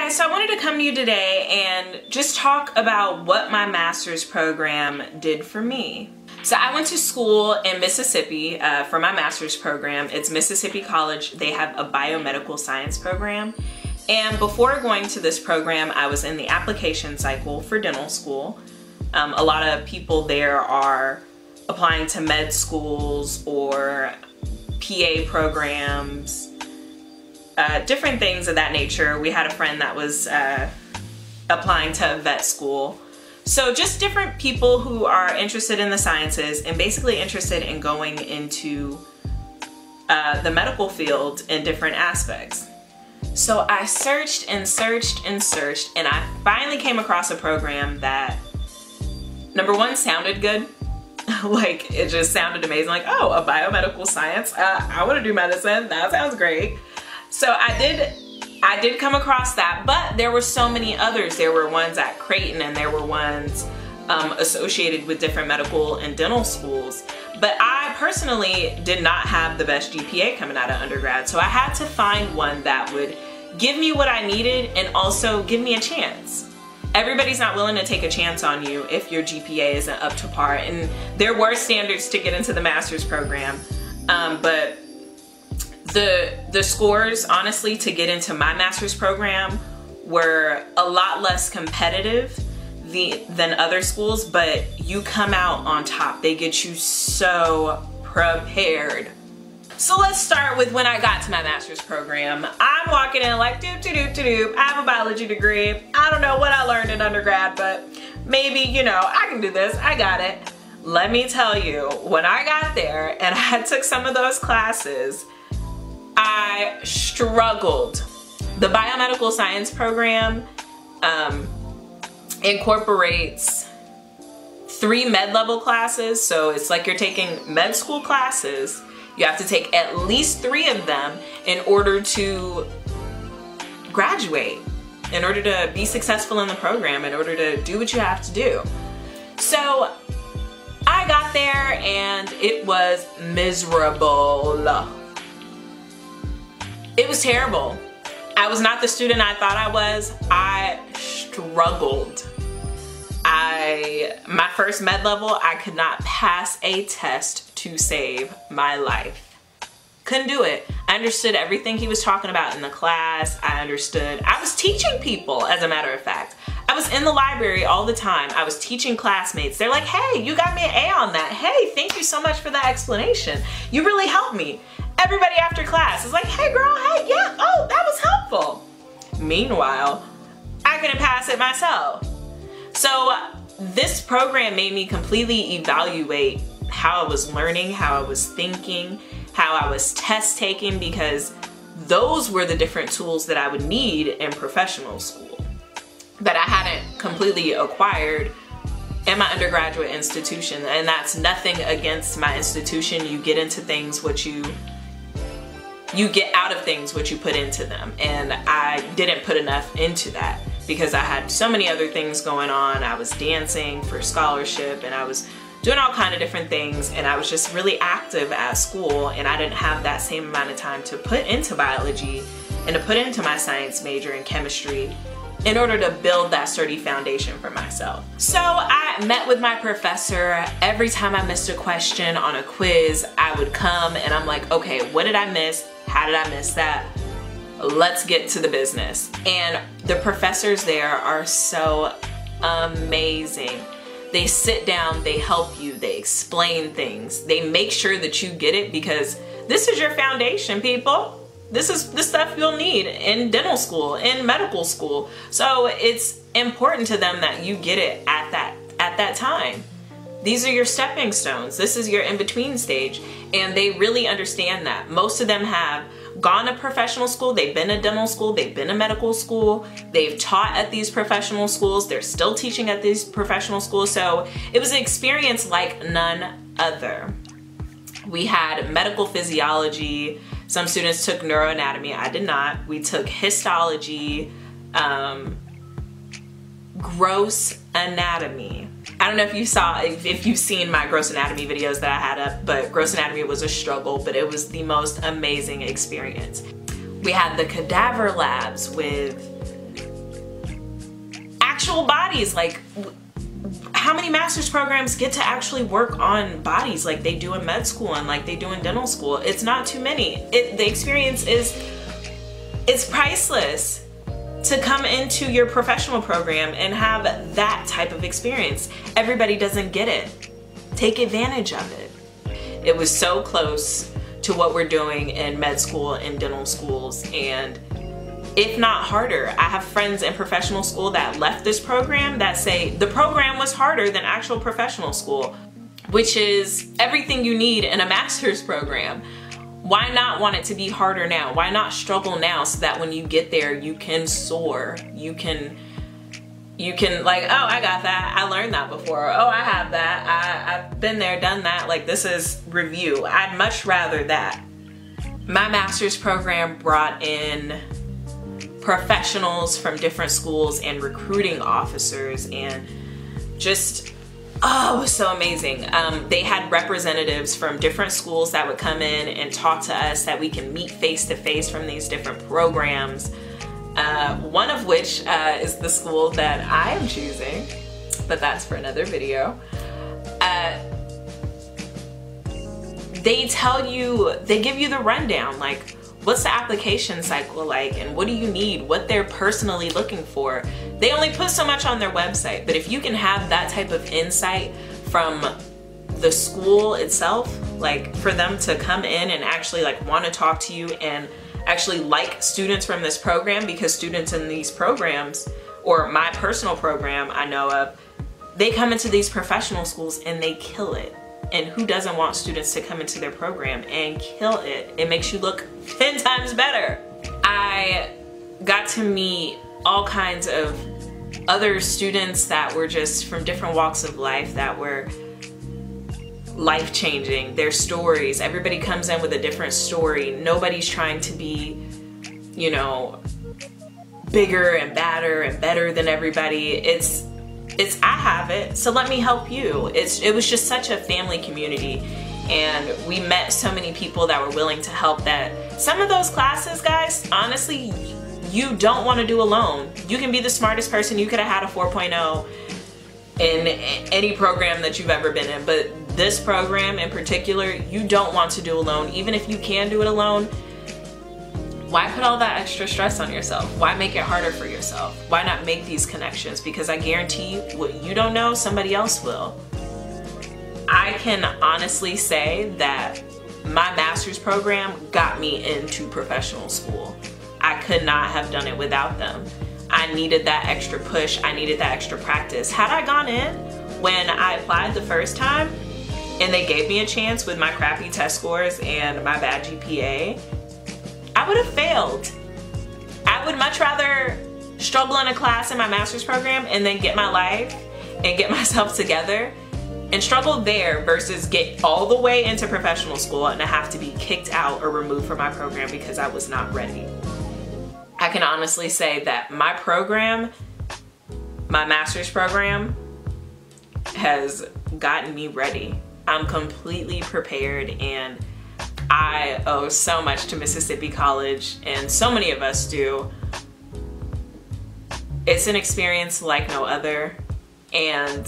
guys, so I wanted to come to you today and just talk about what my master's program did for me. So I went to school in Mississippi for my master's program. It's Mississippi College. They have a biomedical science program. And before going to this program, I was in the application cycle for dental school. A lot of people there are applying to med schools or PA programs, different things of that nature. We had a friend that was applying to vet school. So just different people who are interested in the sciences and basically interested in going into the medical field in different aspects. So I searched and searched and searched, and I finally came across a program that, number one, sounded good. Like, it just sounded amazing. Like, oh, a biomedical science. I want to do medicine. That sounds great. So I did come across that, but there were so many others. There were ones at Creighton, and there were ones associated with different medical and dental schools. But I personally did not have the best GPA coming out of undergrad, so I had to find one that would give me what I needed and also give me a chance. Everybody's not willing to take a chance on you if your GPA isn't up to par, and there were standards to get into the master's program, but the scores, honestly, to get into my master's program were a lot less competitive than other schools, but you come out on top. They get you so prepared. So let's start with when I got to my master's program. I'm walking in like doop to doop to doop. I have a biology degree. I don't know what I learned in undergrad, but maybe, you know, I can do this. I got it. Let me tell you, when I got there and I took some of those classes, I struggled. The biomedical science program incorporates 3 med-level classes, so it's like you're taking med school classes. You have to take at least 3 of them in order to graduate, in order to be successful in the program, in order to do what you have to do. So I got there and it was miserable. It was terrible. I was not the student I thought I was. I struggled. My first med level, I could not pass a test to save my life. Couldn't do it. I understood everything he was talking about in the class. I was teaching people, as a matter of fact. I was in the library all the time. I was teaching classmates. They're like, hey, you got me an A on that. Hey, thank you so much for that explanation. You really helped me. Everybody after class is like, hey girl, hey, yeah, oh, that was helpful. Meanwhile, I couldn't pass it myself. So this program made me completely evaluate how I was learning, how I was thinking, how I was test taking, because those were the different tools that I would need in professional school that I hadn't completely acquired in my undergraduate institution. And that's nothing against my institution. You get into things what you get out of things what you put into them, and I didn't put enough into that because I had so many other things going on. I was dancing for scholarship and I was doing all kind of different things, and I was just really active at school, and I didn't have that same amount of time to put into biology and to put into my science major in chemistry in order to build that sturdy foundation for myself. So I met with my professor. Every time I missed a question on a quiz, I would come and I'm like, okay, what did I miss? How did I miss that? Let's get to the business. And the professors there are so amazing. They sit down, they help you, they explain things. They make sure that you get it, because this is your foundation, people. This is the stuff you'll need in dental school, in medical school. So it's important to them that you get it at that time. These are your stepping stones. This is your in-between stage, and they really understand that. Most of them have gone to professional school, they've been to dental school, they've been to medical school, they've taught at these professional schools, they're still teaching at these professional schools. So it was an experience like none other. We had medical physiology. Some students took neuroanatomy. I did not. We took histology, gross anatomy. I don't know if you saw, if you've seen my gross anatomy videos that I had up, but gross anatomy was a struggle, but it was the most amazing experience. We had the cadaver labs with actual bodies. Like, how many master's programs get to actually work on bodies like they do in med school and like they do in dental school? It's not too many. The experience it's priceless to come into your professional program and have that type of experience. Everybody doesn't get it. Take advantage of it. It was so close to what we're doing in med school and dental schools, and if not harder. I have friends in professional school that left this program that say the program was harder than actual professional school, which is everything you need in a master's program. Why not want it to be harder now? Why not struggle now so that when you get there, you can soar? You can like, oh, I got that. I learned that before. Oh, I have that. I've been there, done that. Like, this is review. I'd much rather that. My master's program brought in professionals from different schools and recruiting officers, and just, oh, it was so amazing. They had representatives from different schools that would come in and talk to us, that we can meet face to face from these different programs. One of which is the school that I am choosing, but that's for another video. They give you the rundown, like, what's the application cycle like, and what do you need, what they're personally looking for. They only put so much on their website, but if you can have that type of insight from the school itself, like, for them to come in and actually like want to talk to you and actually like students from this program, because students in these programs, or my personal program I know of, they come into these professional schools and they kill it. And who doesn't want students to come into their program and kill it? It makes you look 10 times better. I got to meet all kinds of other students that were just from different walks of life, that were life-changing. Their stories, everybody comes in with a different story. Nobody's trying to be, you know, bigger and badder and better than everybody. It's I have it, so let me help you. It was just such a family community, and we met so many people that were willing to help, that some of those classes, guys, honestly, you don't want to do alone. You can be the smartest person. You could have had a 4.0 in any program that you've ever been in, but this program in particular, you don't want to do alone. Even if you can do it alone, why put all that extra stress on yourself? Why make it harder for yourself? Why not make these connections? Because I guarantee you, what you don't know, somebody else will. I can honestly say that my master's program got me into professional school. I could not have done it without them. I needed that extra push. I needed that extra practice. Had I gone in when I applied the first time and they gave me a chance with my crappy test scores and my bad GPA, I would have failed. I would much rather struggle in a class in my master's program and then get my life and get myself together and struggle there, versus get all the way into professional school and I have to be kicked out or removed from my program because I was not ready. I can honestly say that my program, my master's program, has gotten me ready. I'm completely prepared, and I owe so much to Mississippi College, and so many of us do. It's an experience like no other, and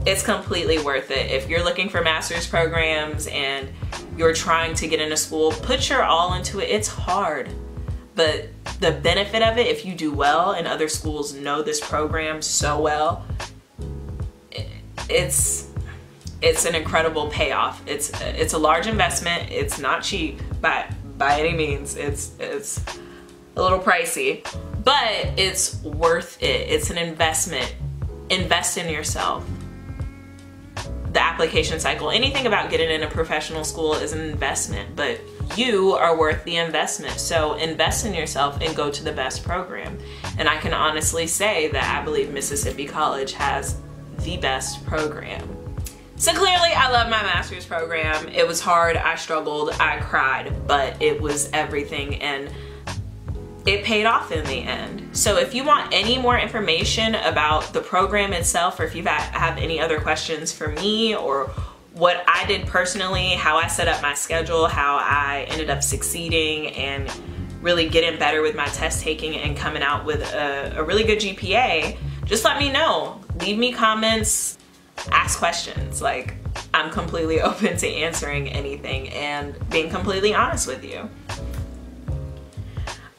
it's completely worth it. If you're looking for master's programs and you're trying to get into school, put your all into it. It's hard, but the benefit of it, if you do well and other schools know this program so well, it's an incredible payoff. It's a large investment. It's not cheap by any means. It's a little pricey, but it's worth it. It's an investment. Invest in yourself. The application cycle, anything about getting in a professional school is an investment, but you are worth the investment. So invest in yourself and go to the best program. And I can honestly say that I believe Mississippi College has the best program. So clearly I love my master's program. It was hard, I struggled, I cried, but it was everything, and it paid off in the end. So if you want any more information about the program itself, or if you have any other questions for me, or what I did personally, how I set up my schedule, how I ended up succeeding and really getting better with my test taking and coming out with a really good GPA, just let me know. Leave me comments, ask questions. Like, I'm completely open to answering anything and being completely honest with you.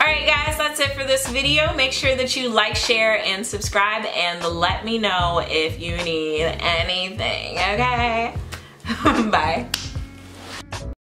Alright guys, that's it for this video. Make sure that you like, share, and subscribe, and let me know if you need anything, okay? Bye.